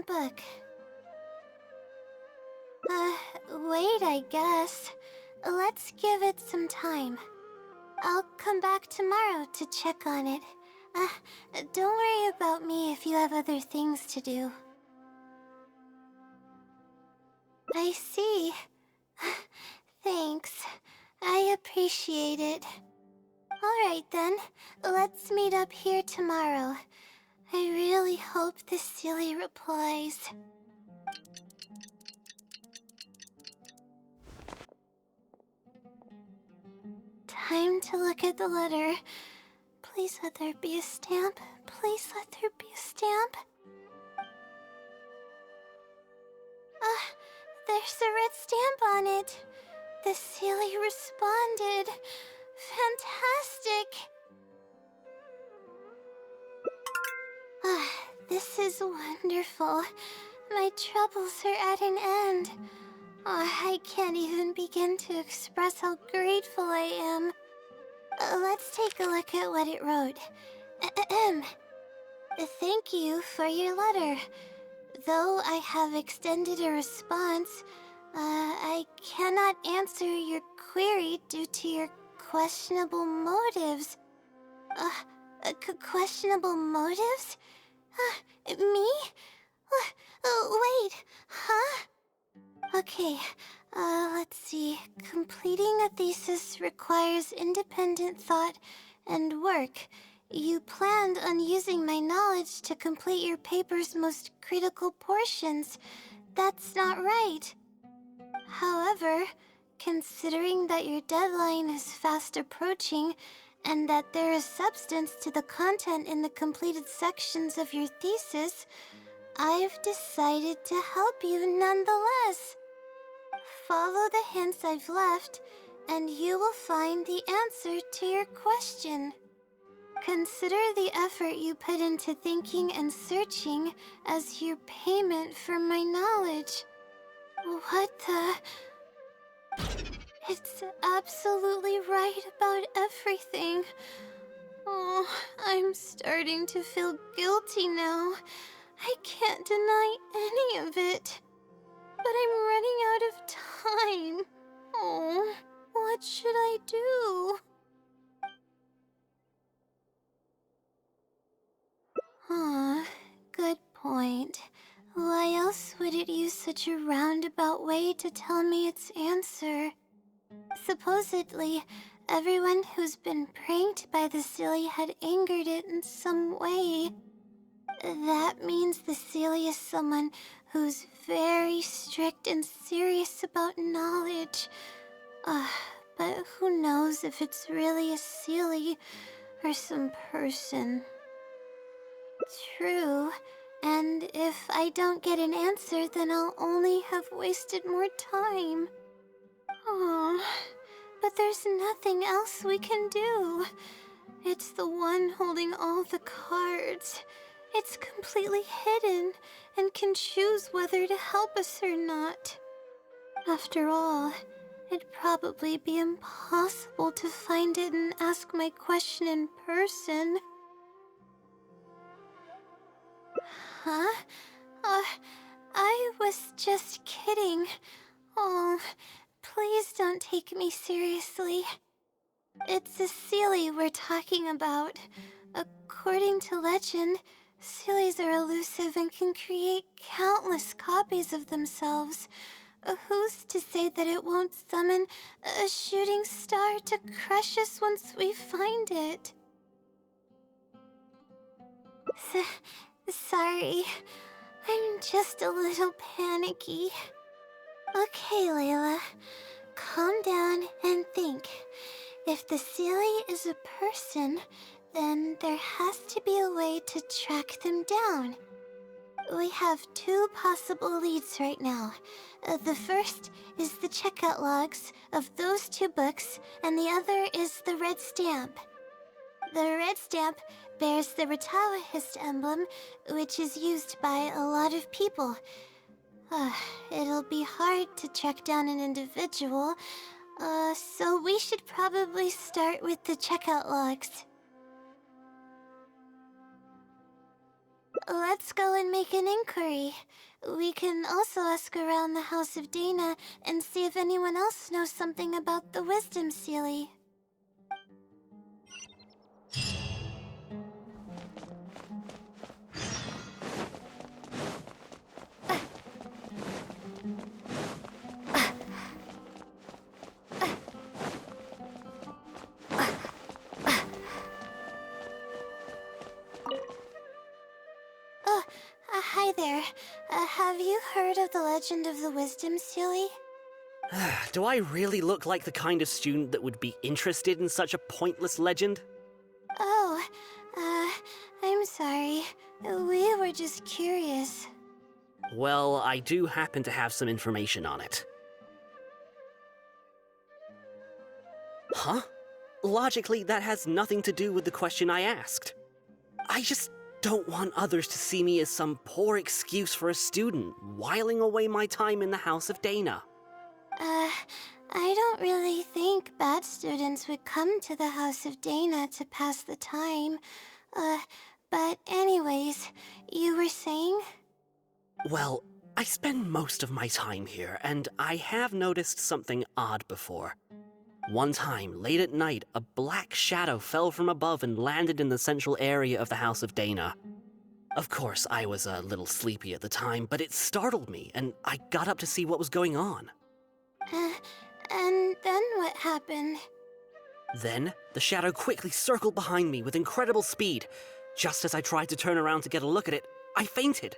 a book. Wait, I guess. Let's give it some time. I'll come back tomorrow to check on it. Don't worry about me if you have other things to do. I see. Thanks. I appreciate it. Alright then, let's meet up here tomorrow. I really hope the silly replies. Time to look at the letter. Please let there be a stamp. Please let there be a stamp. There's a red stamp on it. The silly responded. Fantastic. This is wonderful. My troubles are at an end. I can't even begin to express how grateful I am. Let's take a look at what it wrote. Thank you for your letter. Though I have extended a response, I cannot answer your query due to your questionable motives. Questionable motives? Me? Wait, huh? Okay, let's see. Completing a thesis requires independent thought and work. You planned on using my knowledge to complete your paper's most critical portions. That's not right. However, considering that your deadline is fast approaching, and that there is substance to the content in the completed sections of your thesis, I've decided to help you nonetheless. Follow the hints I've left, and you will find the answer to your question. Consider the effort you put into thinking and searching as your payment for my knowledge. What the... It's absolutely right about everything. Oh, I'm starting to feel guilty now. I can't deny any of it. But I'm running out of time. Oh, what should I do? Good point. Why else would it use such a roundabout way to tell me its answer? Supposedly, everyone who's been pranked by the silly had angered it in some way. That means the silly is someone who's very strict and serious about knowledge. But who knows if it's really a silly or some person. True, and if I don't get an answer, then I'll only have wasted more time. But there's nothing else we can do. It's the one holding all the cards. It's completely hidden and can choose whether to help us or not. After all, it'd probably be impossible to find it and ask my question in person. Huh? I was just kidding. Oh, please don't take me seriously. It's a silly we're talking about. According to legend, sillies are elusive and can create countless copies of themselves. Who's to say that it won't summon a shooting star to crush us once we find it? Sorry, I'm just a little panicky. Okay, Layla, calm down and think. If the silly is a person, then there has to be a way to track them down. We have two possible leads right now. The first is the checkout logs of those two books, and the other is the red stamp. The red stamp bears the Retawahist emblem, which is used by a lot of people. It'll be hard to track down an individual, so we should probably start with the checkout logs. let's go and make an inquiry. We can also ask around the House of Dana and see if anyone else knows something about the Wisdom Sealy. Hi there. Have you heard of the legend of the Wisdom Sealy? Do I really look like the kind of student that would be interested in such a pointless legend? Oh, I'm sorry. We were just curious. Well, I do happen to have some information on it. Huh? Logically, that has nothing to do with the question I asked. I just don't want others to see me as some poor excuse for a student, whiling away my time in the House of Dana. I don't really think bad students would come to the House of Dana to pass the time. But anyways, you were saying? Well, I spend most of my time here, and I have noticed something odd before. One time, late at night, a black shadow fell from above and landed in the central area of the House of Dana. Of course, I was a little sleepy at the time, but it startled me, and I got up to see what was going on. And then what happened? Then, the shadow quickly circled behind me with incredible speed. Just as I tried to turn around to get a look at it, I fainted.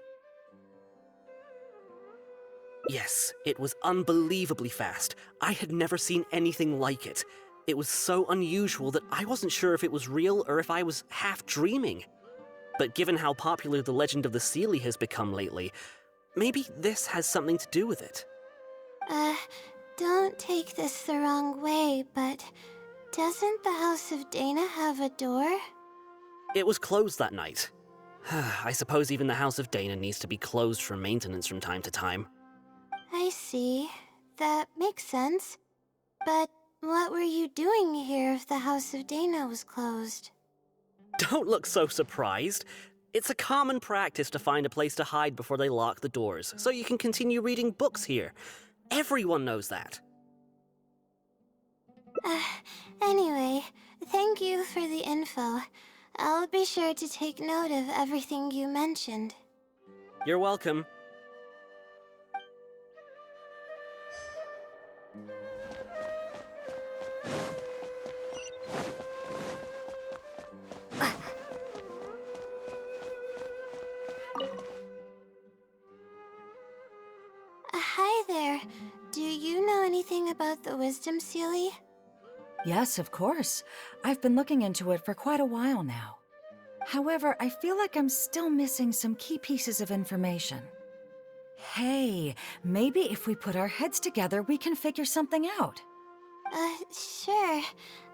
Yes, it was unbelievably fast. I had never seen anything like it. It was so unusual that I wasn't sure if it was real or if I was half dreaming. But given how popular the legend of the Sealy has become lately, maybe this has something to do with it. Don't take this the wrong way, but doesn't the House of Dana have a door? It was closed that night. I suppose even the House of Dana needs to be closed for maintenance from time to time. I see. That makes sense. But what were you doing here if the House of Dana was closed? Don't look so surprised. It's a common practice to find a place to hide before they lock the doors, so you can continue reading books here. Everyone knows that. Anyway, thank you for the info. I'll be sure to take note of everything you mentioned. You're welcome. Hi there. Do you know anything about the Wisdom Sealy? Yes, of course. I've been looking into it for quite a while now. However, I feel like I'm still missing some key pieces of information. Hey, maybe if we put our heads together, we can figure something out. Sure.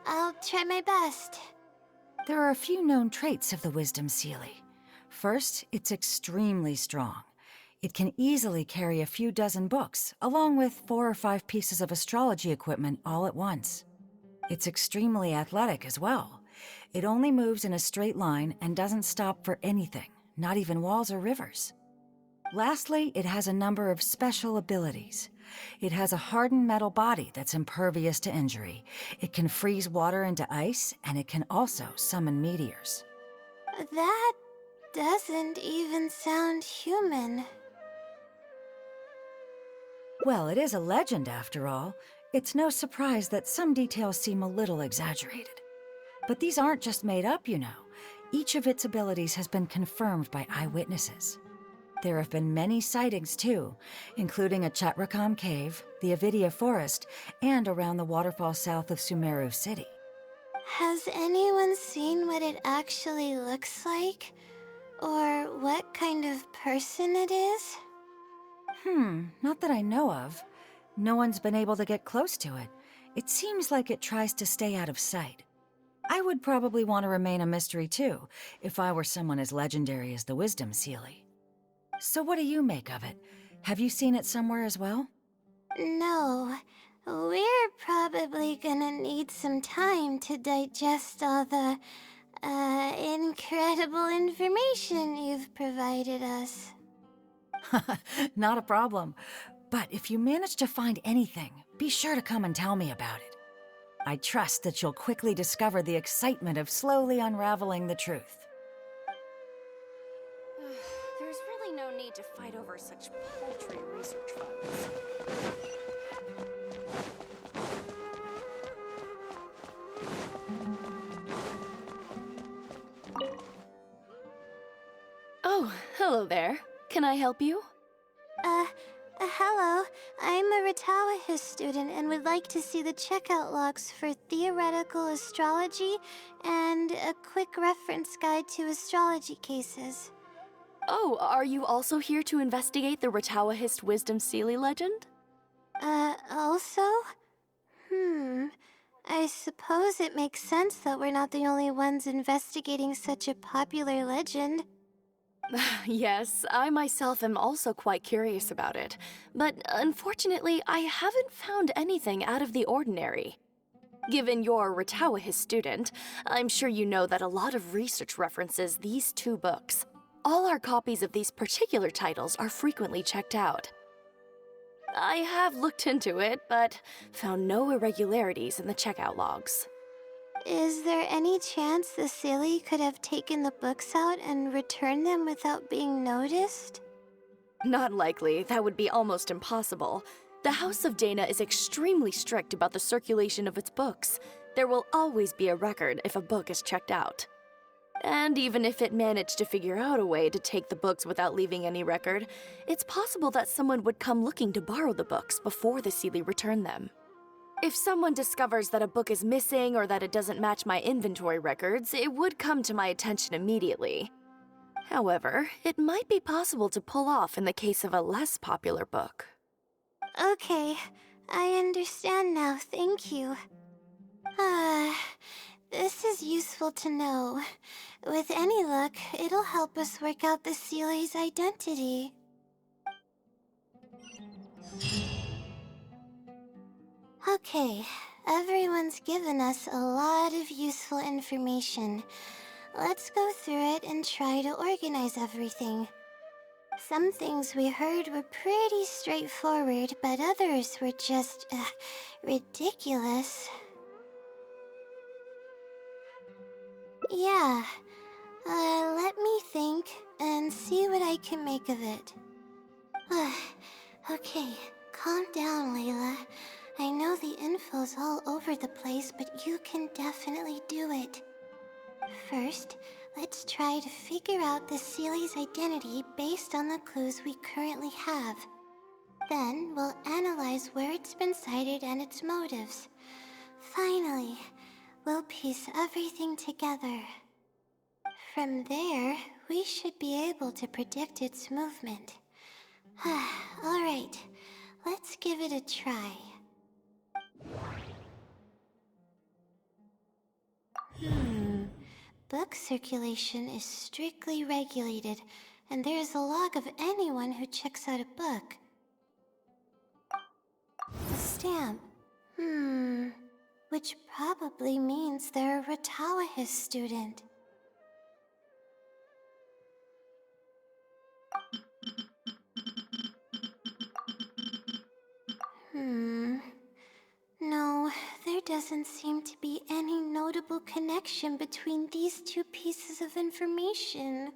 I'll try my best. There are a few known traits of the Wisdom Sealy. First, it's extremely strong. It can easily carry a few dozen books, along with 4 or 5 pieces of astrology equipment all at once. It's extremely athletic as well. It only moves in a straight line and doesn't stop for anything, not even walls or rivers. Lastly, it has a number of special abilities. It has a hardened metal body that's impervious to injury. It can freeze water into ice, and it can also summon meteors. That doesn't even sound human. Well, it is a legend after all. It's no surprise that some details seem a little exaggerated. But these aren't just made up, you know. Each of its abilities has been confirmed by eyewitnesses. There have been many sightings too, including at Chatrakam Cave, the Avidia Forest, and around the waterfall south of Sumeru City. Has anyone seen what it actually looks like? Or what kind of person it is? Not that I know of. No one's been able to get close to it. It seems like it tries to stay out of sight. I would probably want to remain a mystery too, if I were someone as legendary as the Wisdom Sealy. So what do you make of it? Have you seen it somewhere as well? No. We're probably gonna need some time to digest all the, Incredible information you've provided us. Not a problem. But if you manage to find anything, be sure to come and tell me about it. I trust that you'll quickly discover the excitement of slowly unraveling the truth. There's really no need to fight over such paltry research funds. Oh, hello there. Can I help you? Hello. I'm a Ratawahis student and would like to see the checkout logs for theoretical astrology and a quick reference guide to astrology cases. Oh, are you also here to investigate the Ratawahist Wisdom Sealy legend? Also? I suppose it makes sense that we're not the only ones investigating such a popular legend. Yes, I myself am also quite curious about it, but unfortunately, I haven't found anything out of the ordinary. Given you're a Ratawahist student, I'm sure you know that a lot of research references these two books. All our copies of these particular titles are frequently checked out. I have looked into it, but found no irregularities in the checkout logs. Is there any chance the Silly could have taken the books out and returned them without being noticed? Not likely. That would be almost impossible. The House of Dana is extremely strict about the circulation of its books. There will always be a record if a book is checked out. And even if it managed to figure out a way to take the books without leaving any record, it's possible that someone would come looking to borrow the books before the Sealy returned them. If someone discovers that a book is missing or that it doesn't match my inventory records, it would come to my attention immediately. However, it might be possible to pull off in the case of a less popular book. Okay, I understand now, thank you. This is useful to know. With any luck, it'll help us work out the Sealy's identity. Okay, everyone's given us a lot of useful information. Let's go through it and try to organize everything. Some things we heard were pretty straightforward, but others were just, ridiculous. Yeah, let me think and see what I can make of it. Okay, calm down, Layla. I know the info's all over the place, but you can definitely do it. First, let's try to figure out the Sealy's identity based on the clues we currently have. Then, we'll analyze where it's been sighted and its motives. Finally, we'll piece everything together. From there, we should be able to predict its movement. Alright, let's give it a try. Book circulation is strictly regulated, and there's a log of anyone who checks out a book. The stamp. Which probably means they're a Ratawahis student. No, there doesn't seem to be any notable connection between these two pieces of information.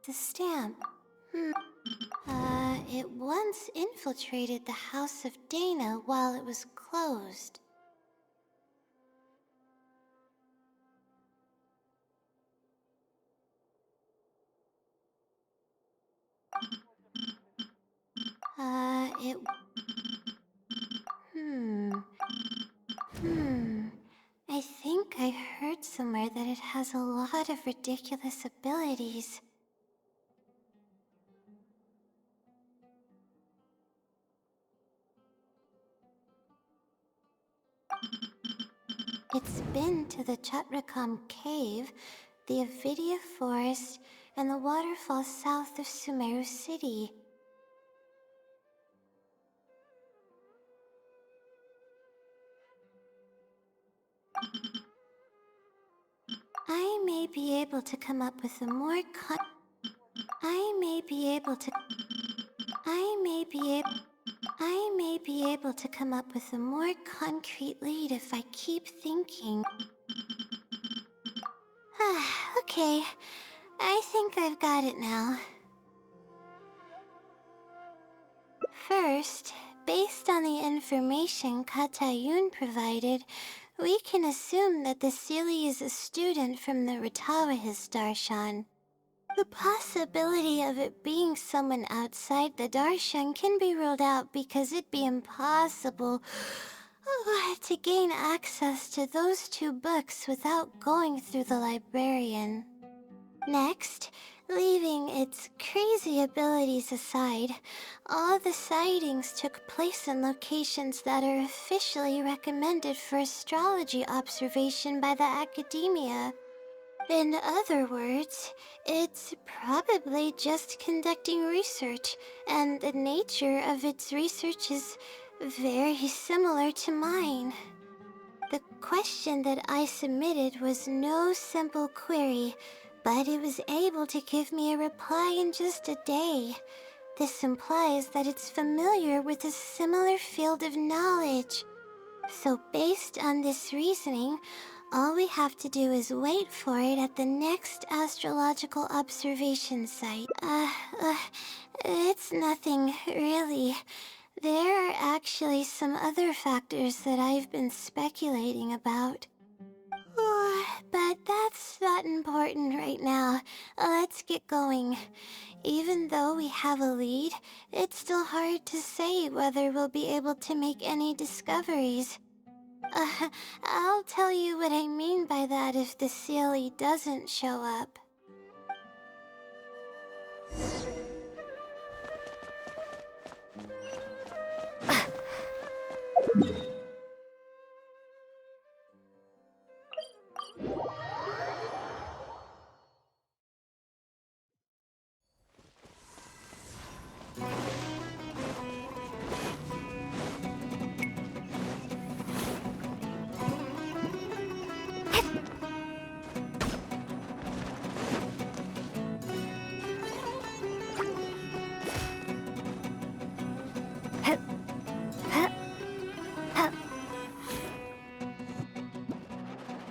The stamp. It once infiltrated the House of Dana while it was closed. It... I think I heard somewhere that it has a lot of ridiculous abilities. It's been to the Chatrakam Cave, the Avidia Forest, and the waterfall south of Sumeru City. may be able to come up with a more I may be able to come up with a more concrete lead if I keep thinking. Okay, I think I've got it now. First, based on the information Katayun provided, we can assume that the Seelie is a student from the Ratawahis Darshan. The possibility of it being someone outside the Darshan can be ruled out because it'd be impossible to gain access to those two books without going through the librarian. Next, leaving its crazy abilities aside, all the sightings took place in locations that are officially recommended for astrology observation by the academia. In other words, it's probably just conducting research, and the nature of its research is very similar to mine. The question that I submitted was no simple query, but it was able to give me a reply in just a day. This implies that it's familiar with a similar field of knowledge. So based on this reasoning, all we have to do is wait for it at the next astrological observation site. It's nothing, really. There are actually some other factors that I've been speculating about. But that's not important right now. Let's get going. Even though we have a lead, it's still hard to say whether we'll be able to make any discoveries. I'll tell you what I mean by that if the Seelie doesn't show up.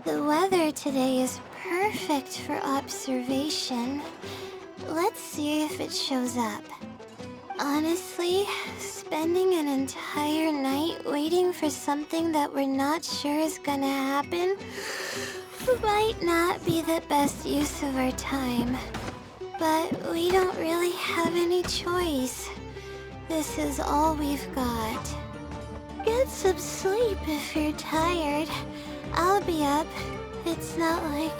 The weather today is perfect for observation. Let's see if it shows up. Honestly, spending an entire night waiting for something that we're not sure is gonna happen might not be the best use of our time. But we don't really have any choice. This is all we've got. Get some sleep if you're tired. I'll be up. It's not like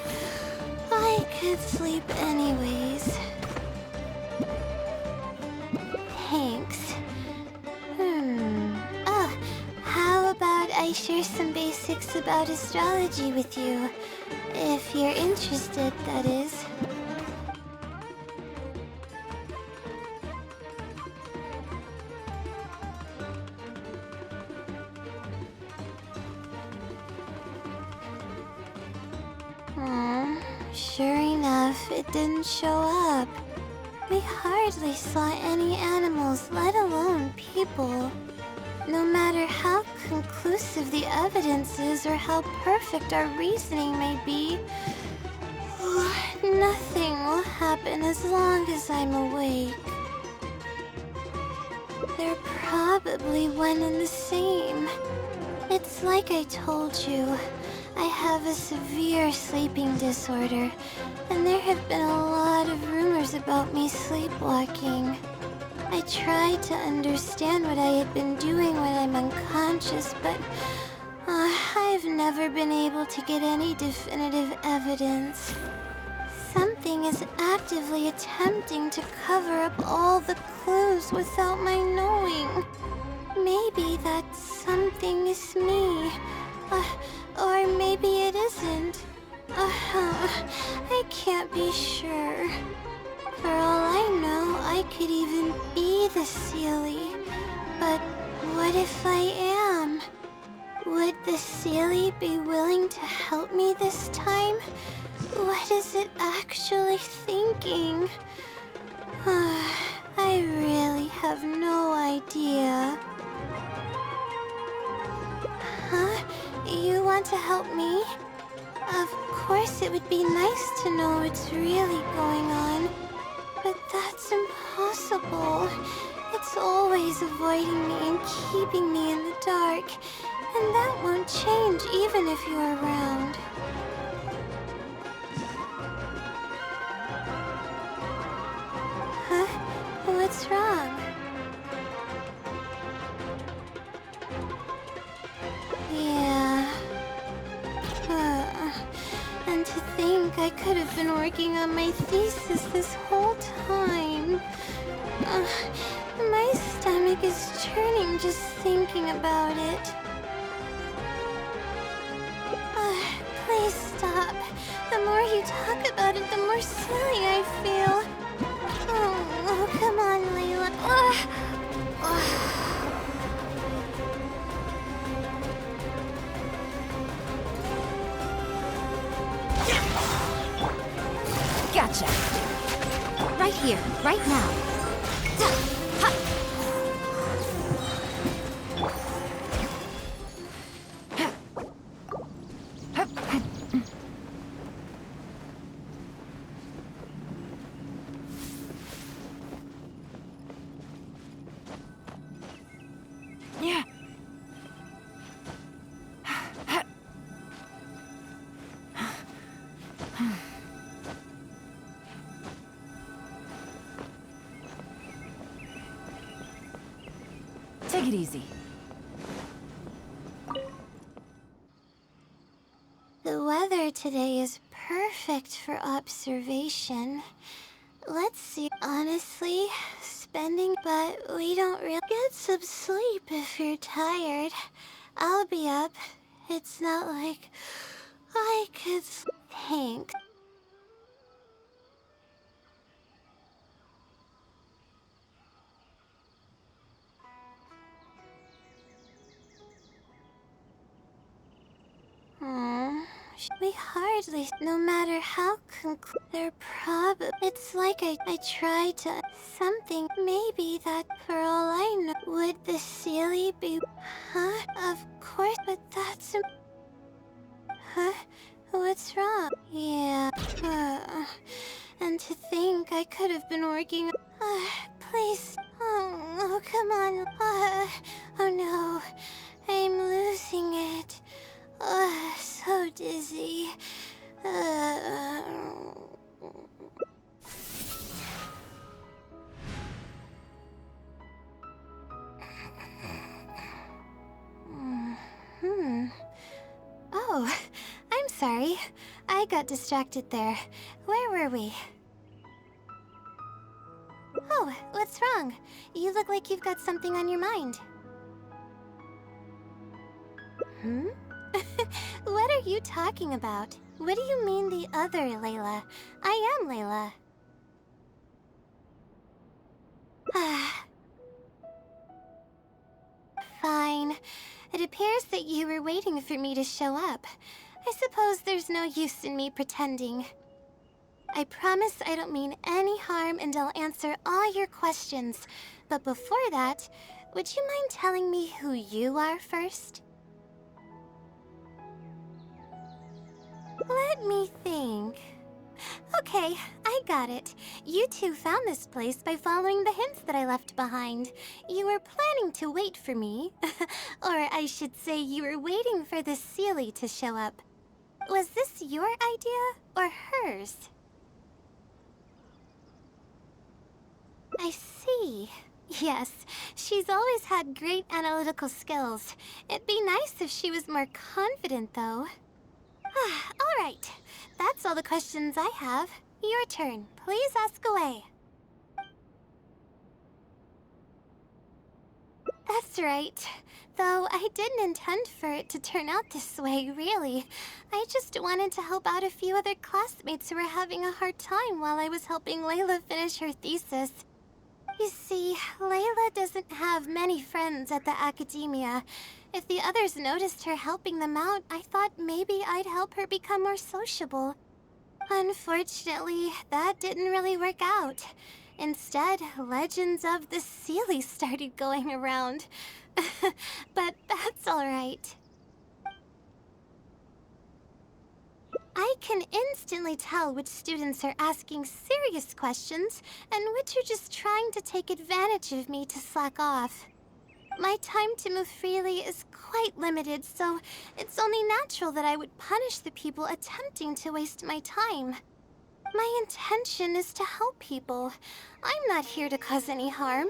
I could sleep anyways. Thanks. How about I share some basics about astrology with you? If you're interested, that is. Sure enough, it didn't show up. We hardly saw any animals, let alone people. No matter how conclusive the evidence is or how perfect our reasoning may be, nothing will happen as long as I'm awake. They're probably one and the same. It's like I told you. I have a severe sleeping disorder, and there have been a lot of rumors about me sleepwalking. I tried to understand what I had been doing when I'm unconscious, but I've never been able to get any definitive evidence. Something is actively attempting to cover up all the clues without my knowing. Maybe that something is me. Or maybe it isn't. I can't be sure. For all I know, I could even be the Seelie. But what if I am? Would the Seelie be willing to help me this time? What is it actually thinking? I really have no idea. Huh? You want to help me? Of course, it would be nice to know what's really going on. But that's impossible. It's always avoiding me and keeping me in the dark. And that won't change even if you're around. Huh? What's wrong? Yeah. And to think I could have been working on my thesis this whole time. My stomach is churning just thinking about it. Please stop. The more you talk about it, the more silly I feel. Oh, come on, Layla. Gotcha. Right here, right now. Yeah. Take it easy. The weather today is perfect for observation. Let's see. Honestly, but we don't really get some sleep if you're tired. I'll be up. It's not like I could think. We hardly, no matter how they're probably, it's like I tried to, something, maybe that for all I know, would the Sealy be, huh? Of course, but that's, huh? What's wrong? Yeah, and to think I could have been working, please, oh, come on, oh no, I'm losing it. So dizzy. Oh, I'm sorry. I got distracted there. Where were we? Oh, what's wrong? You look like you've got something on your mind. Hmm? What are you talking about? What do you mean the other Layla? I am Layla. Fine. It appears that you were waiting for me to show up. I suppose there's no use in me pretending. I promise I don't mean any harm and I'll answer all your questions. But before that, would you mind telling me who you are first? Let me think. Okay, I got it. You two found this place by following the hints that I left behind. You were planning to wait for me. Or I should say you were waiting for the Sealy to show up. Was this your idea or hers? I see. Yes, she's always had great analytical skills. It'd be nice if she was more confident, though. All right. That's all the questions I have. Your turn. Please ask away. That's right. Though I didn't intend for it to turn out this way, really. I just wanted to help out a few other classmates who were having a hard time while I was helping Layla finish her thesis. You see, Layla doesn't have many friends at the academia. If the others noticed her helping them out, I thought maybe I'd help her become more sociable. Unfortunately, that didn't really work out. Instead, legends of the Sealy started going around. But that's alright. I can instantly tell which students are asking serious questions and which are just trying to take advantage of me to slack off. My time to move freely is quite limited, so it's only natural that I would punish the people attempting to waste my time. My intention is to help people. I'm not here to cause any harm.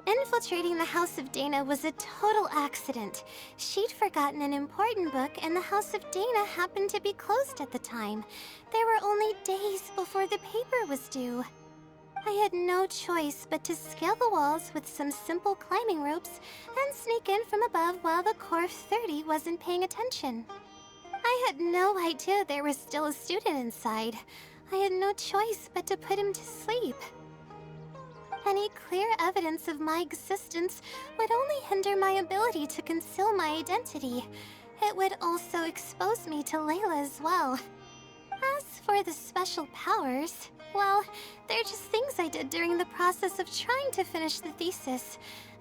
Infiltrating the House of Dana was a total accident. She'd forgotten an important book, and the House of Dana happened to be closed at the time. There were only days before the paper was due. I had no choice but to scale the walls with some simple climbing ropes and sneak in from above while the Core 30 wasn't paying attention. I had no idea there was still a student inside. I had no choice but to put him to sleep. Any clear evidence of my existence would only hinder my ability to conceal my identity. It would also expose me to Layla as well. As for the special powers, well, they're just things I did during the process of trying to finish the thesis.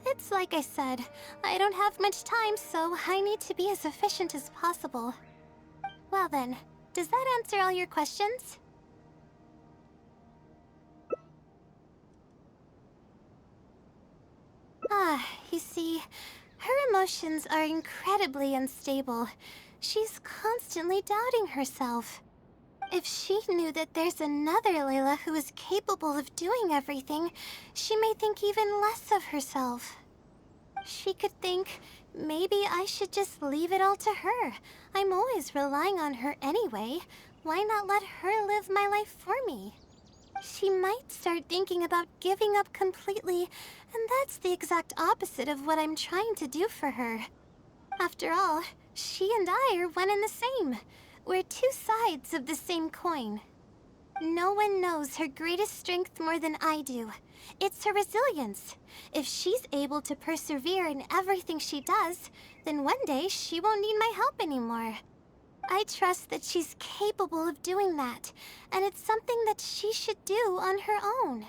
It's like I said, I don't have much time, so I need to be as efficient as possible. Well then, does that answer all your questions? You see, her emotions are incredibly unstable. She's constantly doubting herself. If she knew that there's another Layla who is capable of doing everything, she may think even less of herself. She could think, maybe I should just leave it all to her. I'm always relying on her anyway. Why not let her live my life for me? She might start thinking about giving up completely, and that's the exact opposite of what I'm trying to do for her. After all, she and I are one and the same. We're two sides of the same coin. No one knows her greatest strength more than I do. It's her resilience. If she's able to persevere in everything she does, then one day she won't need my help anymore. I trust that she's capable of doing that, and it's something that she should do on her own.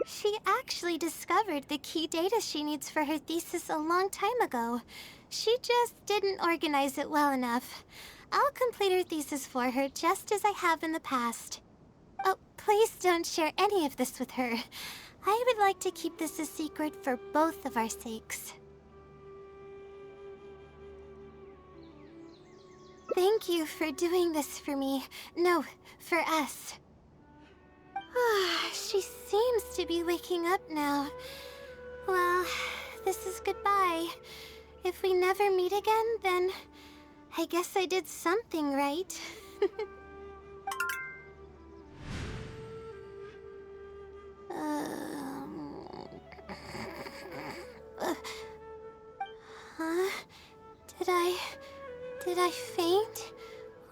She actually discovered the key data she needs for her thesis a long time ago. She just didn't organize it well enough. I'll complete her thesis for her just as I have in the past. Oh, please don't share any of this with her. I would like to keep this a secret for both of our sakes. Thank you for doing this for me. No, for us. She seems to be waking up now. Well, this is goodbye. If we never meet again, then I guess I did something right. Huh? Did I faint?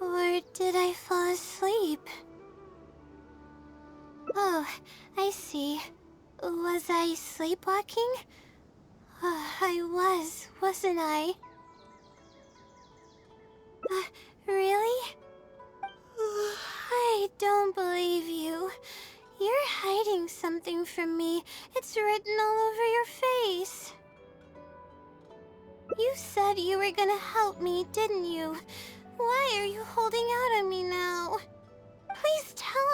Or did I fall asleep? Oh, I see. Was I sleepwalking? I was, wasn't I? Really? I don't believe you. You're hiding something from me. It's written all over your face. You said you were gonna help me, didn't you? Why are you holding out on me now? Please tell